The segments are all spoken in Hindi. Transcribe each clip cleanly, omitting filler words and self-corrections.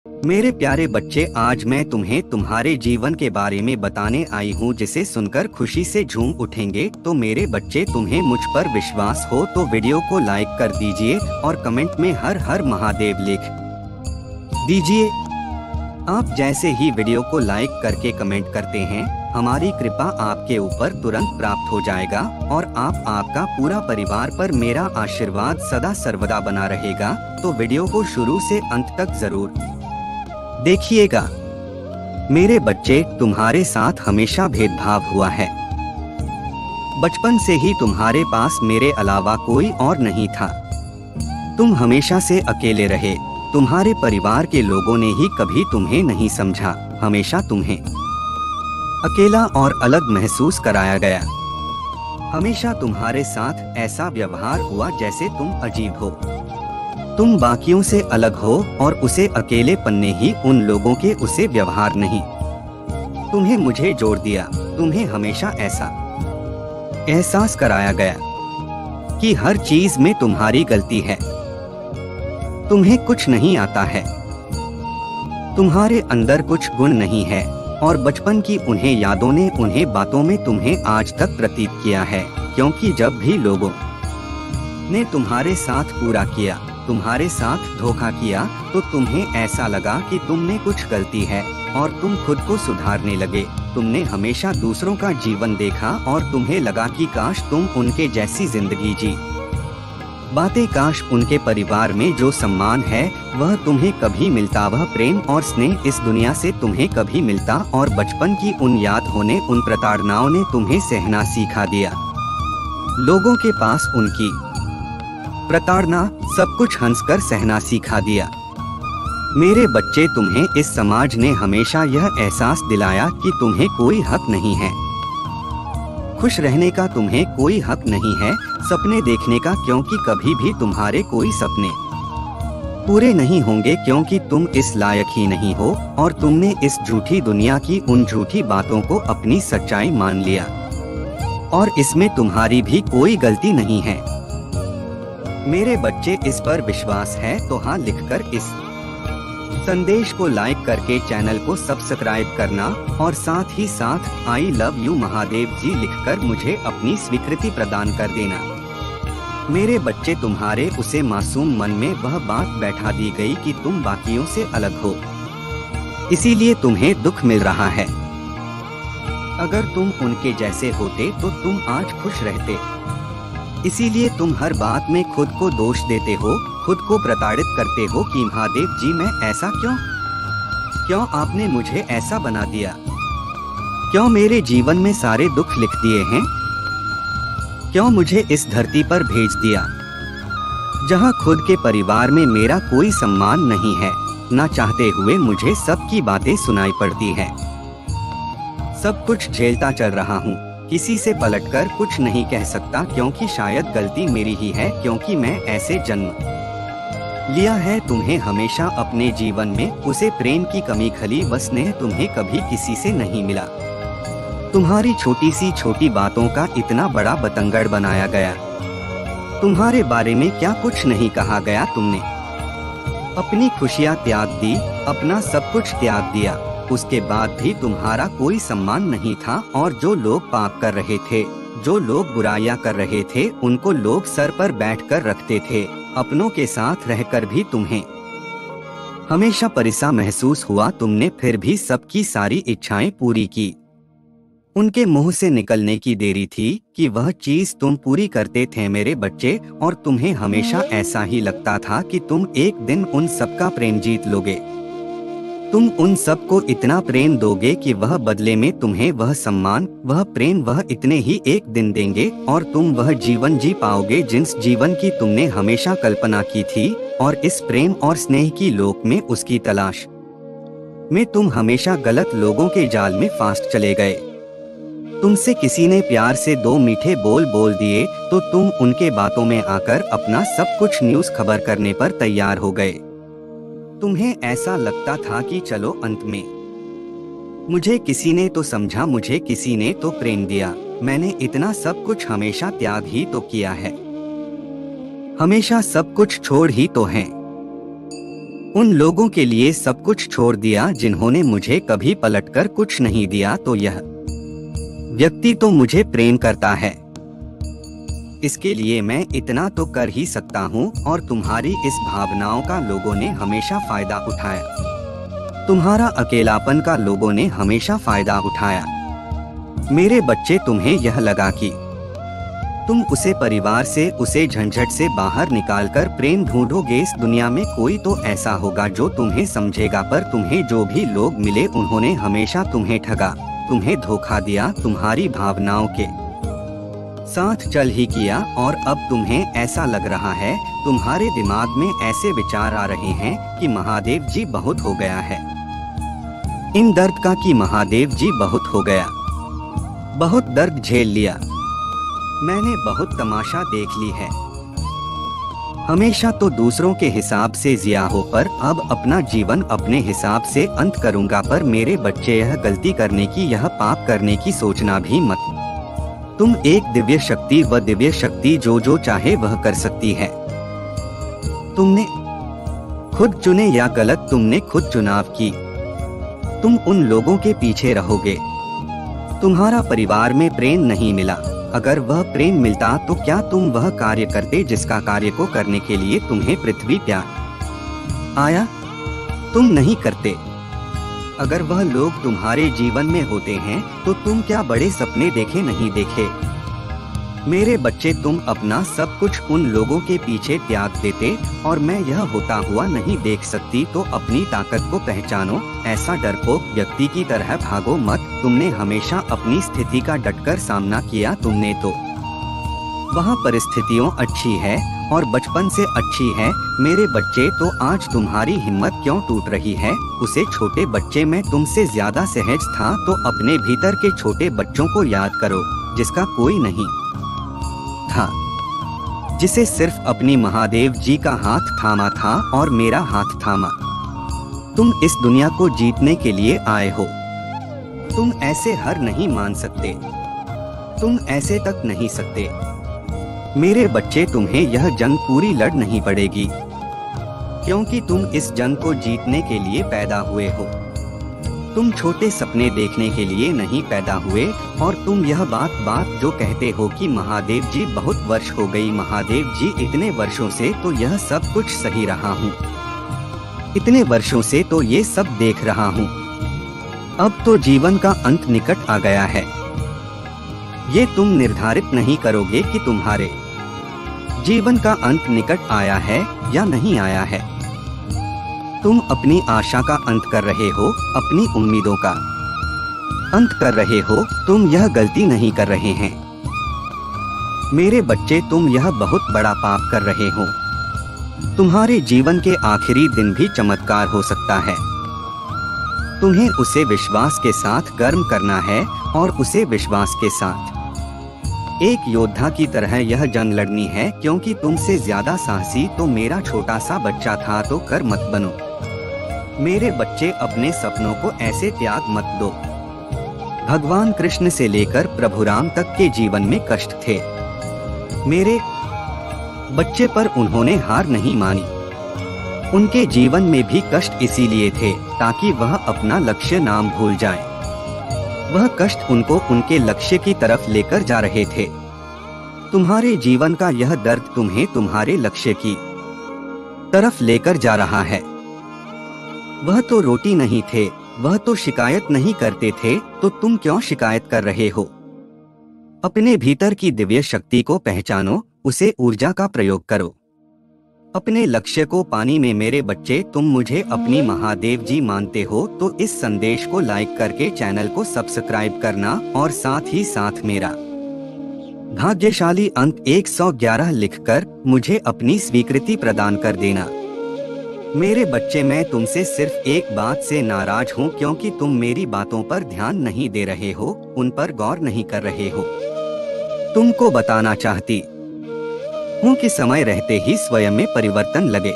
मेरे प्यारे बच्चे, आज मैं तुम्हें तुम्हारे जीवन के बारे में बताने आई हूँ जिसे सुनकर खुशी से झूम उठेंगे। तो मेरे बच्चे, तुम्हें मुझ पर विश्वास हो तो वीडियो को लाइक कर दीजिए और कमेंट में हर हर महादेव लिख दीजिए। आप जैसे ही वीडियो को लाइक करके कमेंट करते हैं, हमारी कृपा आपके ऊपर तुरंत प्राप्त हो जाएगा और आपका पूरा परिवार पर मेरा आशीर्वाद सदा सर्वदा बना रहेगा। तो वीडियो को शुरू से अंत तक जरूर देखिएगा। मेरे बच्चे, तुम्हारे साथ हमेशा भेदभाव हुआ है। बचपन से ही तुम्हारे पास मेरे अलावा कोई और नहीं था। तुम हमेशा से अकेले रहे। तुम्हारे परिवार के लोगों ने ही कभी तुम्हें नहीं समझा। हमेशा तुम्हें अकेला और अलग महसूस कराया गया। हमेशा तुम्हारे साथ ऐसा व्यवहार हुआ जैसे तुम अजीब हो। तुम बाकियों से अलग हो और उसे अकेलेपन ने ही उन लोगों के उसे व्यवहार नहीं तुम्हें मुझे जोड़ दिया। तुम्हें हमेशा ऐसा एहसास कराया गया कि हर चीज में तुम्हारी गलती है। तुम्हें कुछ नहीं आता है। तुम्हारे अंदर कुछ गुण नहीं है और बचपन की उन्हें यादों ने उन्हें बातों में तुम्हें आज तक प्रतीत किया है। क्योंकि जब भी लोगों ने तुम्हारे साथ पूरा किया, तुम्हारे साथ धोखा किया, तो तुम्हें ऐसा लगा कि तुमने कुछ गलती है और तुम खुद को सुधारने लगे। तुमने हमेशा दूसरों का जीवन देखा और तुम्हें लगा कि काश तुम उनके जैसी जिंदगी जी बातें, काश उनके परिवार में जो सम्मान है वह तुम्हें कभी मिलता, वह प्रेम और स्नेह इस दुनिया से तुम्हें कभी मिलता। और बचपन की उन यादों ने, उन प्रताड़नाओं ने तुम्हें सहना सिखा दिया। लोगों के पास उनकी प्रताड़ना सब कुछ हंसकर सहना सिखा दिया। मेरे बच्चे, तुम्हें इस समाज ने हमेशा यह एहसास दिलाया कि तुम्हें कोई हक नहीं है खुश रहने का, तुम्हें कोई हक नहीं है सपने देखने का, क्योंकि कभी भी तुम्हारे कोई सपने पूरे नहीं होंगे, क्योंकि तुम इस लायक ही नहीं हो और तुमने इस झूठी दुनिया की उन झूठी बातों को अपनी सच्चाई मान लिया और इसमें तुम्हारी भी कोई गलती नहीं है। मेरे बच्चे, इस पर विश्वास है तो हाँ लिखकर इस संदेश को लाइक करके चैनल को सब्सक्राइब करना और साथ ही साथ आई लव यू महादेव जी लिखकर मुझे अपनी स्वीकृति प्रदान कर देना। मेरे बच्चे, तुम्हारे उसे मासूम मन में वह बात बैठा दी गई कि तुम बाकियों से अलग हो, इसीलिए तुम्हें दुख मिल रहा है। अगर तुम उनके जैसे होते तो तुम आज खुश रहते। इसीलिए तुम हर बात में खुद को दोष देते हो, खुद को प्रताड़ित करते हो कि महादेव जी मैं ऐसा क्यों आपने मुझे ऐसा बना दिया, क्यों मेरे जीवन में सारे दुख लिख दिए हैं, क्यों मुझे इस धरती पर भेज दिया जहां खुद के परिवार में मेरा कोई सम्मान नहीं है। ना चाहते हुए मुझे सबकी बातें सुनाई पड़ती है। सब कुछ झेलता चल रहा हूँ, किसी से पलटकर कुछ नहीं कह सकता, क्योंकि शायद गलती मेरी ही है, क्योंकि मैं ऐसे जन्म लिया है। तुम्हें हमेशा अपने जीवन में उसे प्रेम की कमी खली व स्नेह तुम्हें कभी किसी से नहीं मिला। तुम्हारी छोटी सी छोटी बातों का इतना बड़ा बतंगड़ बनाया गया। तुम्हारे बारे में क्या कुछ नहीं कहा गया। तुमने अपनी खुशियाँ त्याग दी, अपना सब कुछ त्याग दिया, उसके बाद भी तुम्हारा कोई सम्मान नहीं था। और जो लोग पाप कर रहे थे, जो लोग बुराइयां कर रहे थे, उनको लोग सर पर बैठकर रखते थे। अपनों के साथ रहकर भी तुम्हें हमेशा परेशान महसूस हुआ। तुमने फिर भी सबकी सारी इच्छाएं पूरी की। उनके मुंह से निकलने की देरी थी कि वह चीज तुम पूरी करते थे मेरे बच्चे। और तुम्हें हमेशा ऐसा ही लगता था कि तुम एक दिन उन सबका प्रेम जीत लोगे। तुम उन सबको इतना प्रेम दोगे कि वह बदले में तुम्हें वह सम्मान, वह प्रेम, वह इतने ही एक दिन देंगे और तुम वह जीवन जी पाओगे जिस जीवन की तुमने हमेशा कल्पना की थी। और इस प्रेम और स्नेह की लोक में उसकी तलाश में तुम हमेशा गलत लोगों के जाल में फांस चले गए। तुमसे किसी ने प्यार से दो मीठे बोल बोल दिए तो तुम उनके बातों में आकर अपना सब कुछ न्यूज़ खबर करने पर तैयार हो गए। तुम्हें ऐसा लगता था कि चलो अंत में मुझे किसी ने तो समझा, मुझे किसी ने तो प्रेम दिया। मैंने इतना सब कुछ हमेशा त्याग ही तो किया है, हमेशा सब कुछ छोड़ ही तो है। उन लोगों के लिए सब कुछ छोड़ दिया जिन्होंने मुझे कभी पलटकर कुछ नहीं दिया, तो यह व्यक्ति तो मुझे प्रेम करता है। इसके लिए मैं इतना तो कर ही सकता हूँ। और तुम्हारी इस भावनाओं का लोगों ने हमेशा फायदा उठाया। तुम्हारा अकेलापन का लोगों ने हमेशा फायदा उठाया। मेरे बच्चे, तुम्हें यह लगा कि तुम उसे परिवार से, उसे झंझट से बाहर निकालकर प्रेम ढूंढोगे। इस दुनिया में कोई तो ऐसा होगा जो तुम्हें समझेगा, पर तुम्हें जो भी लोग मिले उन्होंने हमेशा तुम्हें ठगा, तुम्हें धोखा दिया, तुम्हारी भावनाओं के साथ चल ही किया। और अब तुम्हें ऐसा लग रहा है, तुम्हारे दिमाग में ऐसे विचार आ रहे हैं कि महादेव जी बहुत हो गया है, इन दर्द का कि महादेव जी बहुत हो गया, बहुत दर्द झेल लिया, मैंने बहुत तमाशा देख ली है। हमेशा तो दूसरों के हिसाब से जिया हो, पर अब अपना जीवन अपने हिसाब से अंत करूंगा। पर मेरे बच्चे, यह गलती करने की, यह पाप करने की सोचना भी मत। तुम एक दिव्य शक्ति, व दिव्य शक्ति जो चाहे वह कर सकती है। तुमने खुद चुने या गलत, तुमने खुद चुनाव की। तुम उन लोगों के पीछे रहोगे। तुम्हारा परिवार में प्रेम नहीं मिला। अगर वह प्रेम मिलता तो क्या तुम वह कार्य करते जिसका कार्य को करने के लिए तुम्हें पृथ्वी प्यार आया? तुम नहीं करते। अगर वह लोग तुम्हारे जीवन में होते हैं तो तुम क्या बड़े सपने देखे नहीं देखे? मेरे बच्चे, तुम अपना सब कुछ उन लोगों के पीछे त्याग देते और मैं यह होता हुआ नहीं देख सकती। तो अपनी ताकत को पहचानो। ऐसा डरपोक व्यक्ति की तरह भागो मत। तुमने हमेशा अपनी स्थिति का डटकर सामना किया। तुमने तो वहाँ परिस्थितियों अच्छी है और बचपन से अच्छी है। मेरे बच्चे, तो आज तुम्हारी हिम्मत क्यों टूट रही है? उसे छोटे बच्चे में तुमसे ज्यादा सहज था, तो अपने भीतर के छोटे बच्चों को याद करो जिसका कोई नहीं था, जिसे सिर्फ अपनी महादेव जी का हाथ थामा था और मेरा हाथ थामा। तुम इस दुनिया को जीतने के लिए आए हो। तुम ऐसे हार नहीं मान सकते। तुम ऐसे तक नहीं सकते। मेरे बच्चे, तुम्हें यह जंग पूरी लड़ नहीं पड़ेगी, क्योंकि तुम इस जंग को जीतने के लिए पैदा हुए हो। तुम छोटे सपने देखने के लिए नहीं पैदा हुए। और तुम यह बात जो कहते हो कि महादेव जी बहुत वर्ष हो गई, महादेव जी इतने वर्षों से तो यह सब कुछ सही रहा हूँ, इतने वर्षों से तो ये सब देख रहा हूँ, अब तो जीवन का अंत निकट आ गया है। ये तुम निर्धारित नहीं करोगे कि तुम्हारे जीवन का अंत निकट आया है या नहीं आया है। तुम अपनी आशा का अंत कर रहे हो, अपनी उम्मीदों का अंत कर रहे हो। तुम यह गलती नहीं कर रहे हैं। मेरे बच्चे, तुम यह बहुत बड़ा पाप कर रहे हो। तुम्हारे जीवन के आखिरी दिन भी चमत्कार हो सकता है। तुम्हें उसे विश्वास के साथ कर्म करना है और उसे विश्वास के साथ एक योद्धा की तरह यह जंग लड़नी है, क्योंकि तुमसे ज्यादा साहसी तो मेरा छोटा सा बच्चा था। तो कर मत बनो। मेरे बच्चे, अपने सपनों को ऐसे त्याग मत दो। भगवान कृष्ण से लेकर प्रभु राम तक के जीवन में कष्ट थे मेरे बच्चे, पर उन्होंने हार नहीं मानी। उनके जीवन में भी कष्ट इसीलिए थे ताकि वह अपना लक्ष्य नाम भूल जाए। वह कष्ट उनको उनके लक्ष्य की तरफ लेकर जा रहे थे। तुम्हारे जीवन का यह दर्द तुम्हें तुम्हारे लक्ष्य की तरफ लेकर जा रहा है। वह तो रोटी नहीं थे, वह तो शिकायत नहीं करते थे, तो तुम क्यों शिकायत कर रहे हो? अपने भीतर की दिव्य शक्ति को पहचानो, उसे ऊर्जा का प्रयोग करो, अपने लक्ष्य को पानी में। मेरे बच्चे, तुम मुझे अपनी महादेव जी मानते हो तो इस संदेश को लाइक करके चैनल को सब्सक्राइब करना और साथ ही साथ मेरा भाग्यशाली अंक 111 लिखकर मुझे अपनी स्वीकृति प्रदान कर देना। मेरे बच्चे, मैं तुमसे सिर्फ एक बात से नाराज हूँ, क्योंकि तुम मेरी बातों पर ध्यान नहीं दे रहे हो, उन पर गौर नहीं कर रहे हो। तुमको बताना चाहती हूँ कि समय रहते ही स्वयं में परिवर्तन लगे।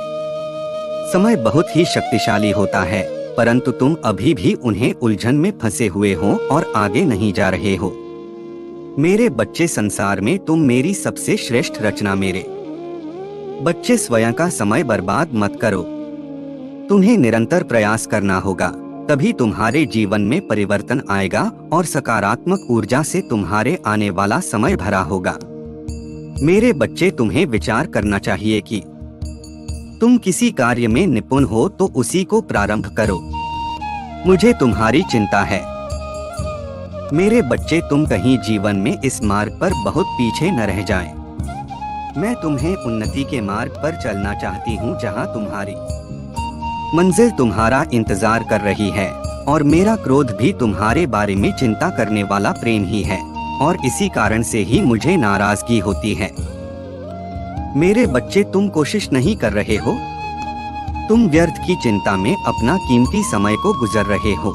समय बहुत ही शक्तिशाली होता है, परंतु तुम अभी भी उन्हें उलझन में फंसे हुए हो और आगे नहीं जा रहे हो। मेरे बच्चे, संसार में तुम मेरी सबसे श्रेष्ठ रचना। मेरे बच्चे, स्वयं का समय बर्बाद मत करो। तुम्हें निरंतर प्रयास करना होगा, तभी तुम्हारे जीवन में परिवर्तन आएगा और सकारात्मक ऊर्जा से तुम्हारे आने वाला समय भरा होगा। मेरे बच्चे, तुम्हें विचार करना चाहिए कि तुम किसी कार्य में निपुण हो तो उसी को प्रारंभ करो। मुझे तुम्हारी चिंता है। मेरे बच्चे, तुम कहीं जीवन में इस मार्ग पर बहुत पीछे न रह जाएं। मैं तुम्हें उन्नति के मार्ग पर चलना चाहती हूँ, जहाँ तुम्हारी मंजिल तुम्हारा इंतजार कर रही है। और मेरा क्रोध भी तुम्हारे बारे में चिंता करने वाला प्रेम ही है, और इसी कारण से ही मुझे नाराजगी होती है। मेरे बच्चे, तुम कोशिश नहीं कर रहे हो, तुम व्यर्थ की चिंता में अपना कीमती समय को गुजर रहे हो।